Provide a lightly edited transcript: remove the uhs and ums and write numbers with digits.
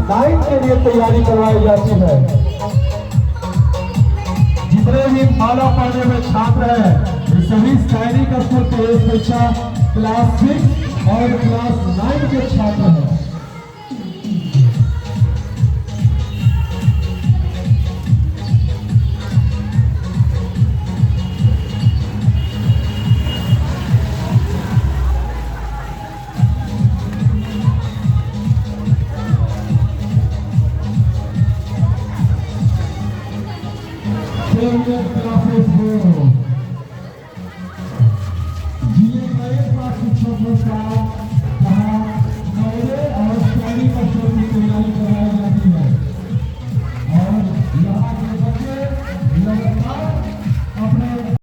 Nine के लिए तैयारी करवाई जाती है। जितने भी माला पाने में छात्र हैं ये सभी सैनिक स्कूल प्रवेश परीक्षा क्लास 6 और क्लास 9 के छात्र हैं। क्लासेस हो ये नए क्लास शिक्षक